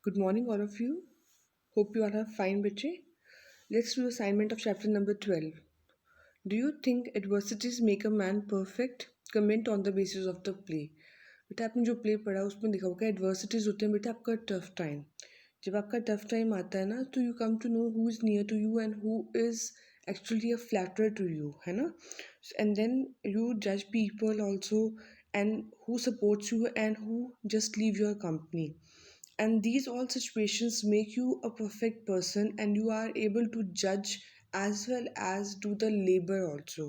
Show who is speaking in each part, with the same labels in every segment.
Speaker 1: Good morning, all of you. Hope you all are fine, Biche. Let's do assignment of chapter number 12. Do you think adversities make a man perfect? Comment on the basis of the play. बेटा आपने जो play पढ़ा उसमें देखा होगा adversities होते हैं बेटा आपका टफ टाइम. जब आपका टफ टाइम आता है ना तो you come to know who is near to you and who is actually a flatterer to you, है ना. एंड देन यू जज people also and who supports you and who just leave your company. And these all situations make you a perfect person and you are able to judge as well as do the labor also.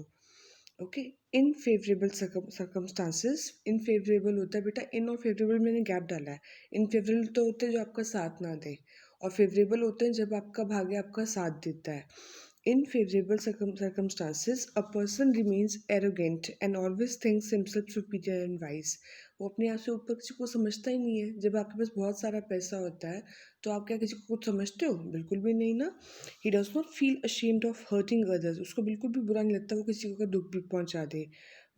Speaker 1: Okay. In favourable circumstances. In favourable होता है बेटा, इन और favourable मैंने gap डाला है. इन favourable तो होते हैं जो आपका साथ ना दे, और फेवरेबल होते हैं जब आपका भाग्य आपका साथ देता है. In favorable circumstances, a person remains arrogant and always thinks himself superior and wise. वो अपने आप से ऊपर किसी को समझता ही नहीं है. जब आपके पास बहुत सारा पैसा होता है तो आप क्या किसी को कुछ समझते हो? बिल्कुल भी नहीं ना. He does not feel ashamed of hurting others. उसको बिल्कुल भी बुरा नहीं लगता वो किसी को दुख भी पहुंचा दे.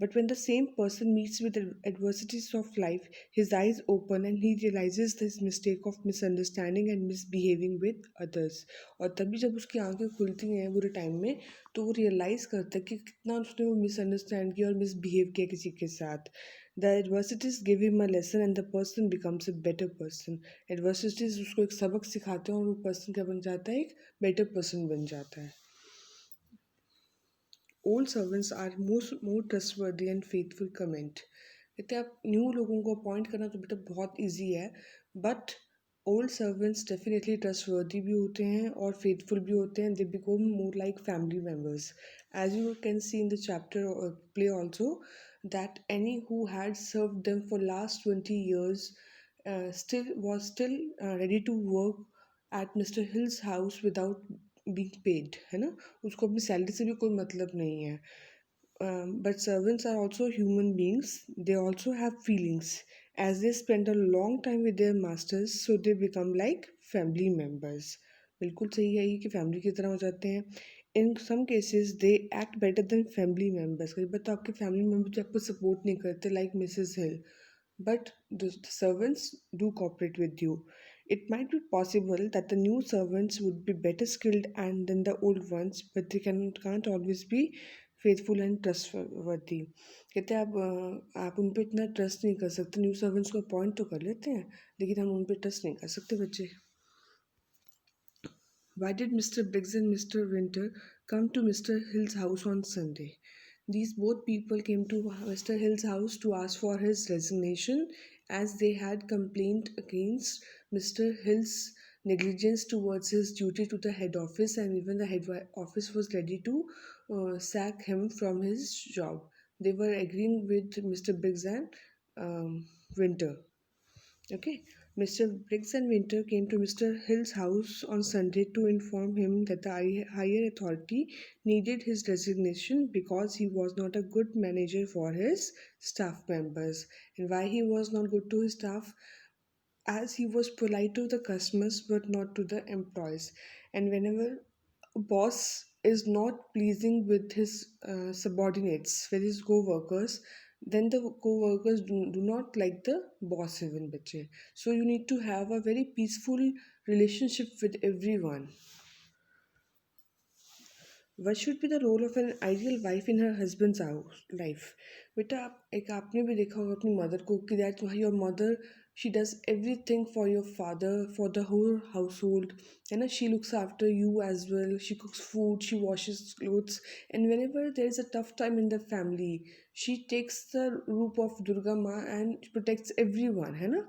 Speaker 1: But when the same person meets with the adversities of life, his eyes open and he realizes his mistake of misunderstanding and misbehaving with others. और तभी जब उसकी आंखें खुलती हैं बुरे टाइम में तो वो रियलाइज़ करता है कि कितना उसने वो मिसअंडरस्टैंड किया और मिसबिहेव किया किसी के साथ. The adversities give him a lesson and the person becomes a better person. Adversities उसको एक सबक सिखाते हैं और वो पर्सन क्या बन जाता है, एक बेटर पर्सन बन जाता है. Old servants are more trustworthy and faithful. Comment कहते हैं आप न्यू लोगों को अपॉइंट करना तो बेटा बहुत ईजी है, but old servants definitely trustworthy भी होते हैं और फेथफुल भी होते हैं. They become more like family members. As you can see in the chapter play also that any who had served them for last 20 years still ready to work at Mr. Hill's house without being paid, है ना. उसको अपनी salary से भी कोई मतलब नहीं है. But servants are also human beings. They also have feelings. As they spend a long time with their masters, so they become like family members. बिल्कुल सही है ये कि फैमिली की तरह हो जाते हैं. In some cases they act better than family members. कई बार तो आपके फैमिली मेम्बर जो आपको सपोर्ट नहीं करते like Mrs hill, but the servants do cooperate with you. It might be possible that the new servants would be better skilled and than the old ones, but they can't always be faithful and trustworthy. कहते हैं आप उन पर इतना trust नहीं कर सकते. New servants को अपॉइंट तो कर लेते हैं लेकिन हम उन पर ट्रस्ट नहीं कर सकते बच्चे. Why did Mr. Briggs and Mr. Winter come to Mr. Hill's house on Sunday? These both people came to Mr. Hill's house to ask for his resignation as they had complained against Mr. Hill's negligence towards his duty to the head office, and even the office was ready to sack him from his job. They were agreeing with Mr. Briggs and Winter. Okay, Mr. Briggs and Winter came to Mr. Hill's house on Sunday to inform him that the higher authority needed his resignation because he was not a good manager for his staff members. And why he was not good to his staff? As he was polite to the customers but not to the employees. And whenever a boss is not pleasing with his subordinates, with his co-workers, then the co-workers do not like the boss even bache. So you need to have a very peaceful relationship with everyone. What should be the role of an ideal wife in her husband's house life? बेटा आप एक आपने भी देखा होगा अपनी mother को कि that your mother she does everything for your father for the whole household, है ना. She looks after you as well. She cooks food, she washes clothes, and whenever there is a tough time in the family she takes the रूप ऑफ दुर्गा माँ and protects every one, है ना.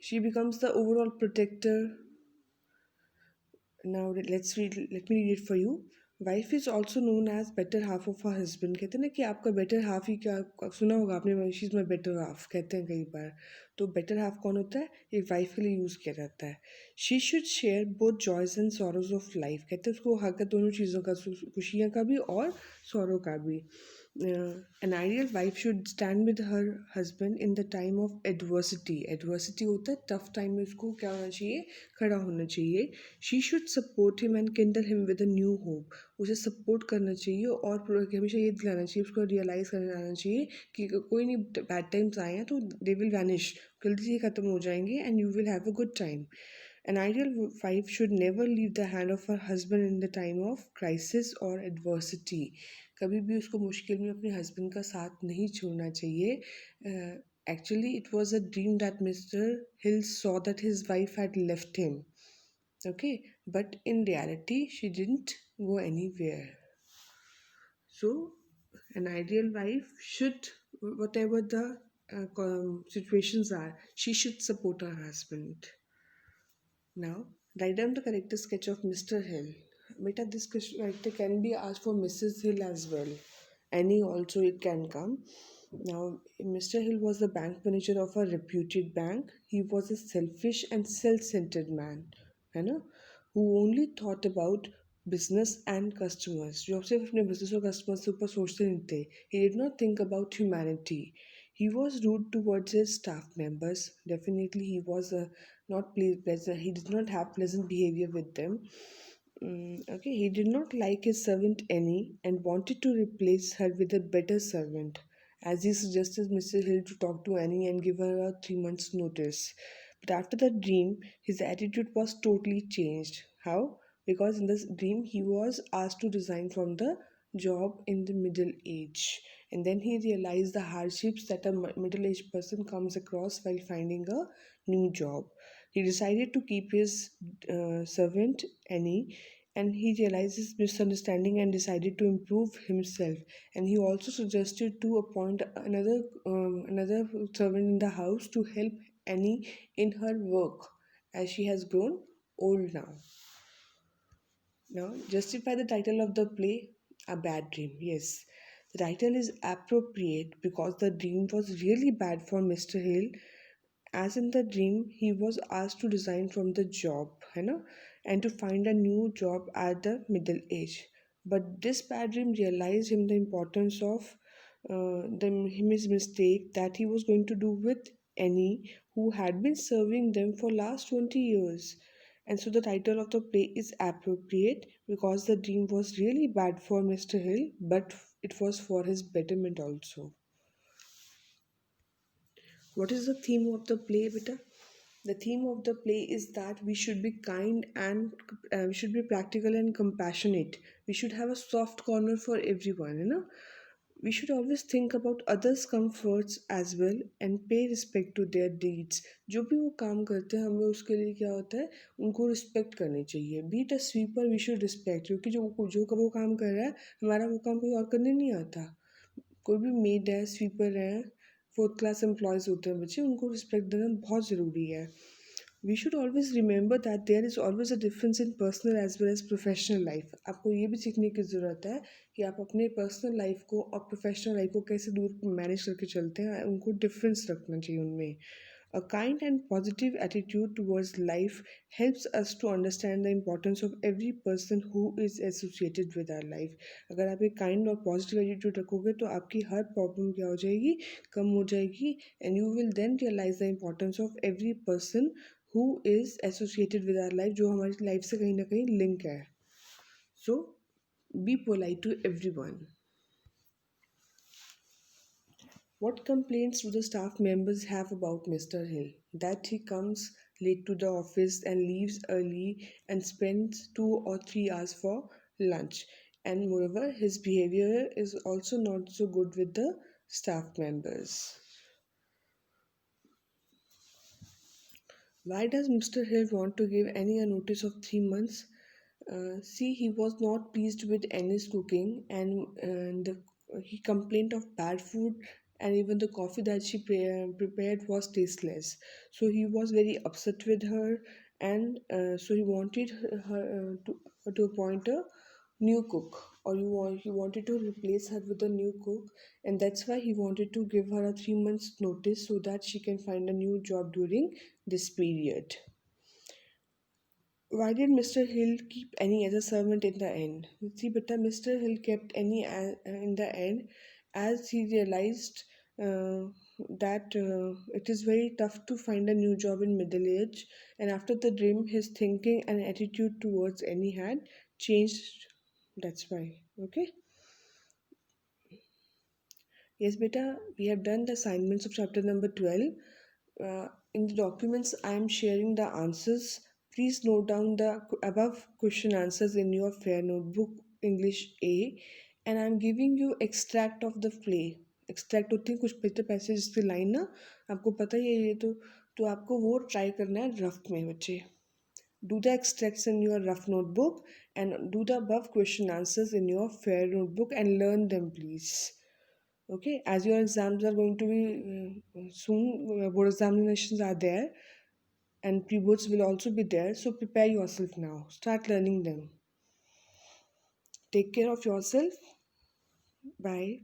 Speaker 1: She becomes the overall protector. Now let me read it for you. Wife is also known as better half of her husband. कहते हैं ना कि आपका better half ही क्या सुना होगा आपने, she is my better half कहते हैं कई बार. तो better half कौन होता है? एक वाइफ के लिए यूज़ किया जाता है. She should share both joys and sorrows of life. कहते हैं उसको हक है दोनों चीज़ों का, खुशियाँ का भी और sorrow का भी. An ideal wife should stand with her husband in the time of adversity. Adversity होता है टफ टाइम में उसको क्या होना चाहिए, खड़ा होना चाहिए. She should support him and Kindle him with a new hope. उसे सपोर्ट करना चाहिए और हमेशा ये दिलाना चाहिए, उसको रियलाइज़ कराना चाहिए कि कोई नहीं, बैड टाइम्स आए हैं तो दे विल वैनिश, जल्दी से ख़त्म हो जाएंगे and you will have a good time. An ideal wife should never leave the hand of her husband in the time of crisis or adversity. कभी भी उसको मुश्किल में अपने हस्बैंड का साथ नहीं छोड़ना चाहिए. Actually, it was a dream that Mr. Hill saw that his wife had left him. Okay, but in reality, she didn't go anywhere. So, an ideal wife should, whatever the situations are, she should support her husband. Now, write down the character sketch of Mr. Hill. Beta, this character can be asked for Mrs. Hill as well. Any also it can come. Now, Mr. Hill was the bank manager of a reputed bank. He was a selfish and self-centered man, है ना, who only thought about business and customers. जो सिर्फ अपने business और customers से ऊपर सोचते नहीं थे. He did not think about humanity. He was rude towards his staff members. Definitely, he was not pleasant. He did not have pleasant behavior with them. Okay, he did not like his servant Annie and wanted to replace her with a better servant, as he suggested Mr. Hill to talk to Annie and give her a 3 months' notice. But after the dream, his attitude was totally changed. How? Because in this dream, he was asked to resign from the job in the middle age. And then he realized the hardships that a middle aged person comes across while finding a new job. He decided to keep his servant Annie, and he realized his misunderstanding and decided to improve himself. And he also suggested to appoint another servant in the house to help Annie in her work, as she has grown old now. Now, justify the title of the play, A Bad Dream. Yes, the title is appropriate because the dream was really bad for Mr. Hill. As in the dream, he was asked to resign from the job, है ना, and to find a new job at the middle age. But this bad dream realized him the importance of his mistake that he was going to do with Annie, who had been serving them for last 20 years. And so the title of the play is appropriate because the dream was really bad for Mr. Hill, but it was for his betterment also. What is the theme of the play, beta? The theme of the play is that we should be kind and we should be practical and compassionate. We should have a soft corner for everyone, you know. We should always think about others' comforts as well and pay respect to their deeds. जो भी वो काम करते हैं हमें उसके लिए क्या होता है, उनको रिस्पेक्ट करनी चाहिए. Be it a sweeper we should respect, क्योंकि जो वो काम कर रहा है हमारा वो काम कोई और करने नहीं आता. कोई भी मेड है, स्वीपर है, फोर्थ क्लास एम्प्लॉयज़ होते हैं बच्चे, उनको रिस्पेक्ट देना बहुत ज़रूरी है. We should always remember that there is always a difference in personal as well as professional life. आपको ये भी सीखने की ज़रूरत है कि आप अपने पर्सनल लाइफ को और प्रोफेशनल लाइफ को कैसे दूर मैनेज करके चलते हैं, उनको डिफरेंस रखना चाहिए उनमें. A kind and positive attitude towards life helps us to understand the importance of every person who is associated with our life. अगर आप एक काइंड और पॉजिटिव एटीट्यूड रखोगे तो आपकी हर प्रॉब्लम क्या हो जाएगी, कम हो जाएगी. And you will then realise the importance of every person who is associated with our life, जो हमारी लाइफ से कहीं ना कहीं लिंक है. So be polite to everyone. What complaints do the staff members have about Mr. Hill? That he comes late to the office and leaves early and spends 2 or 3 hours for lunch. And moreover, his behavior is also not so good with the staff members. Why does Mr. Hill want to give Annie a notice of 3 months? See, he was not pleased with Annie's cooking, and he complained of bad food, and even the coffee that she prepared was tasteless. So he was very upset with her, and so he wanted her to appoint a new cook, or he wanted to replace her with a new cook, and that's why he wanted to give her a 3 months notice so that she can find a new job during this period. Why did Mr. Hill keep Annie as a servant in the end? See, but Mr. Hill kept Annie in the end as he realized that it is very tough to find a new job in middle age, and after the dream his thinking and attitude towards any had changed. That's why. Okay. Yes, beta, we have done the assignments of chapter number 12. In the documents I am sharing the answers. Please note down the above question answers in your fair notebook English A, and I am giving you extract of the play. Extract होती है कुछ paper passage की line ना, आपको पता ही है ये तो आपको वो ट्राई करना है रफ में बच्चे. Do the extracts in your rough notebook and do the above question answers in your fair notebook and learn them, please. Okay, as your exams are going to be soon, board examinations are there and pre-boards will also be there, so prepare yourself now. Start learning them. Take care of yourself. Bye.